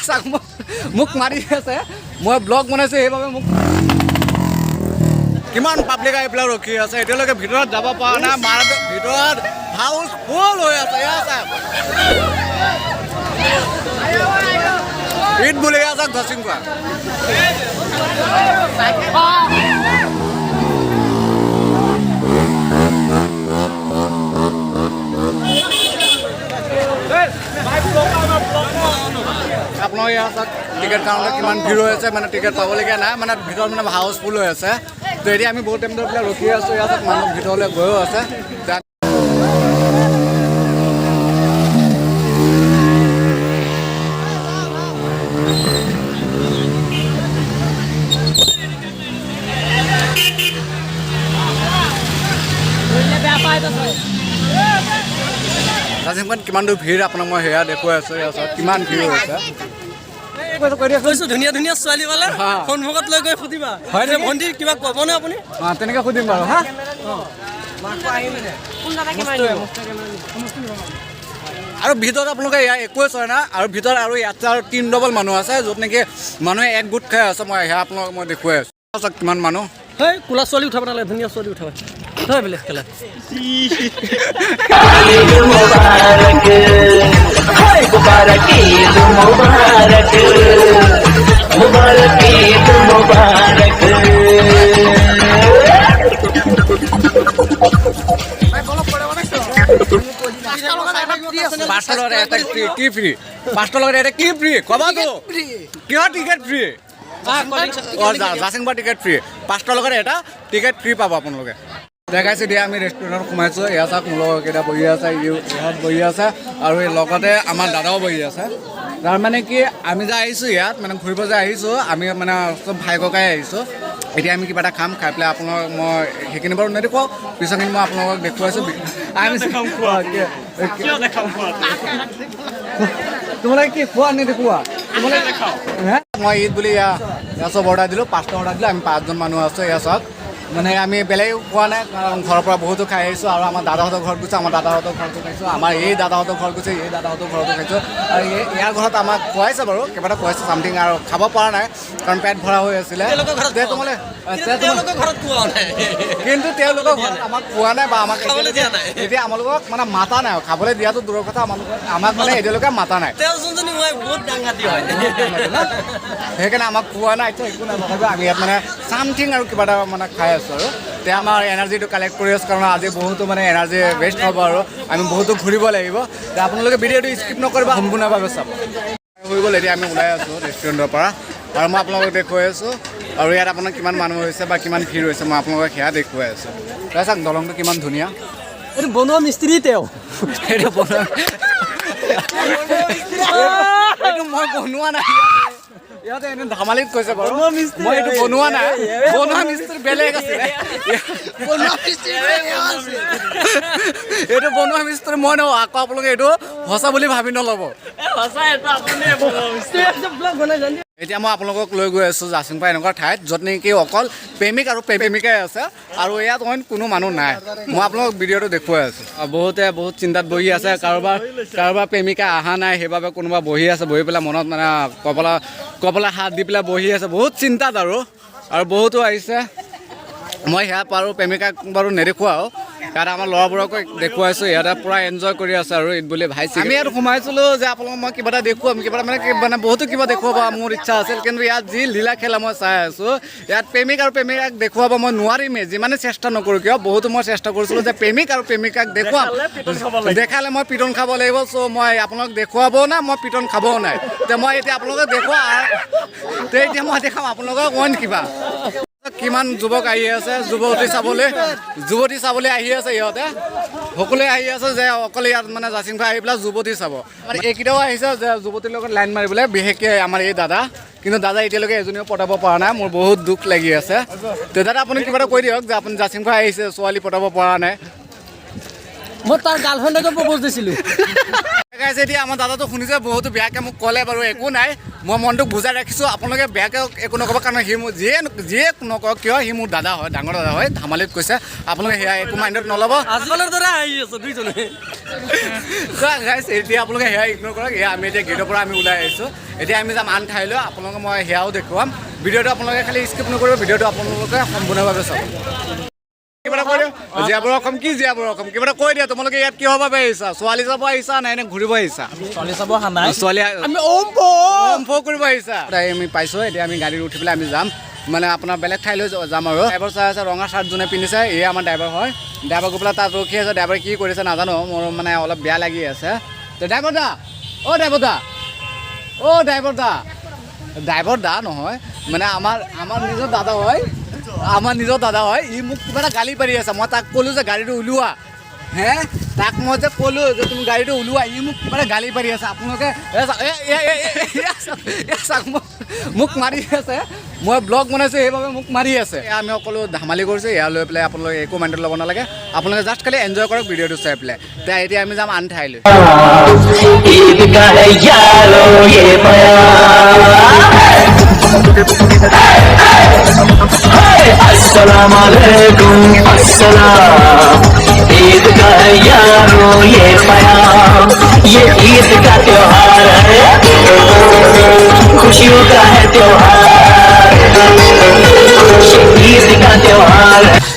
চাওক মোক মাৰি আছে মই ব্লগ বনাইছোঁ সেইবাবে মোক কিমান পাব্লিক আহি পেলাই ৰখি আছে এতিয়ালৈকে ভিতৰত যাব পৰা নাই মাৰাটো ভিতৰত হাউচ ফুল হৈ আছে ঈদ বুলি আছে ঘচিং খোৱা আপোনাৰ ইয়াত টিকেট কাউণ্টাৰ কিমান ভিৰ হৈ আছে মানে টিকেট পাবলগীয়া নাই মানে ভিতৰত মানে হাউচফুল হৈ আছে তো এতিয়া আমি বহুত টাইম ধৰি পেলাই ৰখি আছোঁ ইয়াত মানুহ ভিতৰলৈ গৈও আছে জাচিংখন কিমান দূৰ ভিৰ আপোনাক মই সেয়া দেখুৱাই আছোঁ ইয়াৰ ওচৰত কিমান ভিৰ হৈছে ধুনীয়া ধুনীয়া ছোৱালী পালে সন্মুখত লৈ গৈ সুধিবা হয় ভণ্টি কিবা ক'বনে আপুনি তেনেকৈ সুধিম বাৰু হা আৰু ভিতৰত আপোনালোকে ইয়াৰ একোৱে চোৱা নাই আৰু ভিতৰত আৰু ইয়াত আৰু 3 ডবল মানুহ আছে য'ত নেকি মানুহে এক গোট খাই আছে মই সেয়া আপোনালোকক মই দেখুৱাই আছোঁ কিমান মানুহ হয় কোলা ছোৱালী উঠাব নালাগে ধুনীয়া ছোৱালী উঠাব হয় বেলেগ খেলা কি ফ্ৰী 5 লগত এটা কি ফ্ৰী ক'বাতো কিহৰ টিকেট ফ্ৰী জাচিংবা টিকেট ফ্ৰী 5 লগত এটা টিকেট ফ্ৰী পাব আপোনালোকে দেখাইছোঁ দিয়া আমি ৰেষ্টুৰেণ্টত সোমাইছোঁ এয়া চাওক মোৰ লগৰকেইটা বহি আছে ইহঁত বহি আছে আৰু এই লগতে আমাৰ দাদাও বহি আছে তাৰমানে কি আমি যে আহিছোঁ ইয়াত মানে ঘূৰিব যে আহিছোঁ আমি মানে চব ভাই ককাই আহিছোঁ এতিয়া আমি কিবা এটা খাম খাই পেলাই আপোনালোকক মই সেইখিনি বাৰু নেদেখুৱাওঁ পিছৰখিনি মই আপোনালোকক দেখুৱাইছোঁ তোমালোকে কি খোৱা নেদেখুওৱা মই ঈদ বুলি এয়া চব অৰ্ডাৰ দিলোঁ 5টা অৰ্ডাৰ দিলোঁ আমি 5জন মানুহ আছোঁ এয়া চাওক মানে আমি বেলেগ খোৱা নাই কাৰণ ঘৰৰ পৰা বহুতো খাই আহিছোঁ আৰু আমাৰ দাদাহঁতৰ ঘৰত গৈছোঁ আমাৰ দাদাহঁতৰ ঘৰতো খাইছোঁ আমাৰ এই দাদাহঁতৰ ঘৰত গৈছে এই দাদাহঁতৰ ঘৰতো খাইছোঁ আৰু ইয়াৰ ঘৰত আমাক খুৱাইছে বাৰু কিবা এটা খুৱাইছে চামথিং আৰু খাব পৰা নাই কাৰণ পেট ভৰা হৈ আছিলে কিন্তু তেওঁলোকৰ ঘৰত আমাক খোৱা নাই বা আমাক এতিয়া আমালোকক মানে মাতা নাই খাবলৈ দিয়াটো দূৰৰ কথা আমাক মানে এতিয়ালৈকে মাতা নাই সেইকাৰণে আমাক খোৱা নাই এতিয়া একো নাই তথাপিও আমি ইয়াত মানে চামথিং আৰু কিবা এটা মানে খাই আছোঁ আৰু এতিয়া আমাৰ এনাৰ্জিটো কালেক্ট কৰি আছোঁ কাৰণ আজি বহুতো মানে এনাৰ্জি ৱেষ্ট হ'ব আৰু আমি বহুতো ঘূৰিব লাগিব আপোনালোকে ভিডিঅ'টো স্কিপ নকৰিব সম্পূৰ্ণভাৱে চাব হৈ গ'ল এতিয়া আমি ওলাই আছোঁ ৰেষ্টুৰেণ্টৰ পৰা আৰু মই আপোনালোকক দেখুৱাই আছোঁ আৰু ইয়াত আপোনাৰ কিমান মানুহ হৈছে বা কিমান ভিৰ হৈছে মই আপোনালোকক সেয়া দেখুৱাই আছোঁ তাই চাওক দলংটো কিমান ধুনীয়া এইটো বনোৱা মিস্ত্ৰী তেওঁ এইটো বনোৱা এইটো মই বনোৱা নাই ইয়াতে এনে ধেমালিত কৈছে বাৰু মই এইটো বনোৱা নাই বনোৱা মিস্ত্ৰী বেলেগ আছে এইটো বনোৱা মিস্ত্ৰী মই নওঁ আকৌ আপোনালোকে এইটো সঁচা বুলি ভাবি নল'ব এতিয়া মই আপোনালোকক লৈ গৈ আছোঁ জাচিংপা এনেকুৱা ঠাইত য'ত নেকি অকল প্ৰেমিক আৰু প্ৰেমিকাই আছে আৰু ইয়াত অইন কোনো মানুহ নাই মই আপোনালোকক ভিডিঅ'টো দেখুৱাই আছোঁ বহুতে বহুত চিন্তাত বহি আছে কাৰোবাৰ প্ৰেমিকা অহা নাই সেইবাবে কোনোবা বহি আছে বহি পেলাই মনত মানে কপালত হাত দি পেলাই বহি আছে বহুত চিন্তাত আৰু বহুতো আহিছে মই সেয়া পাৰোঁ প্ৰেমিকাক বাৰু নেদেখুৱাওঁ কাৰণ আমাৰ ল'ৰাবোৰকো দেখুৱাইছোঁ ইয়াতে পূৰা এনজয় কৰি আছে আৰু ঈদ বুলি ভাবিছোঁ আমি ইয়াত সোমাইছিলোঁ যে আপোনালোকক মই কিবা এটা দেখুৱাম কিবা এটা মানে বহুতো কিবা দেখুৱাব মোৰ ইচ্ছা আছিল কিন্তু ইয়াত যি লীলা খেলা মই চাই আছোঁ ইয়াত প্ৰেমিক আৰু প্ৰেমিকাক দেখুৱাব মই নোৱাৰিমেই যিমানে চেষ্টা নকৰোঁ কিয় বহুতো মই চেষ্টা কৰিছিলোঁ যে প্ৰেমিক আৰু প্ৰেমিকাক দেখুৱাম দেখালে মই পিটন খাব লাগিব চ' মই আপোনালোক দেখুৱাবও নাই মই পিটন খাবও নাই তে মই এতিয়া আপোনালোকক দেখুৱা এতিয়া মই দেখাম আপোনালোকক অইন কিবা কিমান যুৱক আহি আছে যুৱতী চাবলৈ আহি আছে ইহঁতে সকলোৱে আহি আছে যে অকলে ইয়াত মানে জাচিংপা আহি পেলাই যুৱতী চাব মানে এইকেইটাও আহিছে যে যুৱতীৰ লগত লাইন মাৰিবলৈ বিশেষকৈ আমাৰ এই দাদা কিন্তু দাদা এতিয়ালৈকে এজনীও পটাব পৰা নাই মোৰ বহুত দুখ লাগি আছে তো দাদা আপুনি কিবা এটা কৈ দিয়ক যে আপুনি জাচিংপা আহিছে ছোৱালী পটাব পৰা নাই মই তাৰ গাৰ্লফ্ৰেণ্ডকে প্ৰপ'জ দিছিলোঁ গাইছে এতিয়া আমাৰ দাদাটো শুনিছে বহুতো বেয়াকৈ মোক ক'লে বাৰু একো নাই মই মনটোক বুজাই ৰাখিছোঁ আপোনালোকে বেয়াকৈ একো নক'ব কাৰণ সি মোৰ যিয়ে নকওক কিয় সি মোৰ দাদা হয় ডাঙৰ দাদা হয় ধেমালিত কৈছে আপোনালোকে সেয়া একো মাইণ্ডত নল'ব আজিকালিৰ দৰে আহি আছে দুইজনে গাইছে এতিয়া আপোনালোকে সেয়া ইগন'ৰ কৰক এয়া আমি এতিয়া গেটৰ পৰা আমি ওলাই আহিছোঁ এতিয়া আমি যাম আন ঠাইলৈ আপোনালোকে মই সেয়াও দেখুৱাম ভিডিঅ'টো আপোনালোকে খালি স্কিপ নকৰিব ভিডিঅ'টো আপোনালোকে সম্পূৰ্ণভাৱে চাব কিবা এটা কৈ দিয়ক জীয়াবৰ অসম কি জীয়াবৰ অসম কিবা এটা কৈ দিয়া তোমালোকে ইয়াত কিহৰ বাবে আহিছা ছোৱালী চাব আহিছা নাই নে ঘূৰিব আহিছা ছোৱালী চাব অহা নাই ছোৱালী আমি কৰিব আহিছা আমি পাইছোঁ এতিয়া আমি গাড়ীত উঠি পেলাই আমি যাম মানে আপোনাৰ বেলেগ ঠাইলৈ যাম আৰু ড্ৰাইভাৰ চাই আছে ৰঙা চাৰ্ট যোনে পিন্ধিছে এয়ে আমাৰ ড্ৰাইভাৰ হয় ড্ৰাইভাৰ গৈ পেলাই তাত ৰখি আছে ড্ৰাইভাৰে কি কৰিছে নাজানো মোৰ মানে অলপ বেয়া লাগি আছে তো ড্ৰাইভাৰ দা ড্ৰাইভাৰ দা নহয় মানে আমাৰ নিজৰ দাদা হয় ই মোক কিবা এটা গালি পাৰি আছে মই তাক ক'লোঁ যে গাড়ীটো ওলোৱা তাক মই যে ক'লোঁ যে তুমি গাড়ীটো ওলোৱা ই মোক কিবা এটা গালি পাৰি আছে আপোনালোকে মোক মাৰি আছে মই ব্লগ বনাইছোঁ সেইবাবে মোক মাৰি আছে আমি সকলো ধেমালি কৰিছোঁ এয়া লৈ পেলাই আপোনালোকে একো মাইণ্ডত ল'ব নালাগে আপোনালোকে জাষ্ট খালি এনজয় কৰক ভিডিঅ'টো চাই পেলাই এতিয়া আমি যাম আন ঠাইলৈ अस्सलामुअलैकुम अस्सलाम ईद का है यारो ये प्यार ये ईद का त्योहार है खुशियों का है त्योहार ये ईद का त्योहार है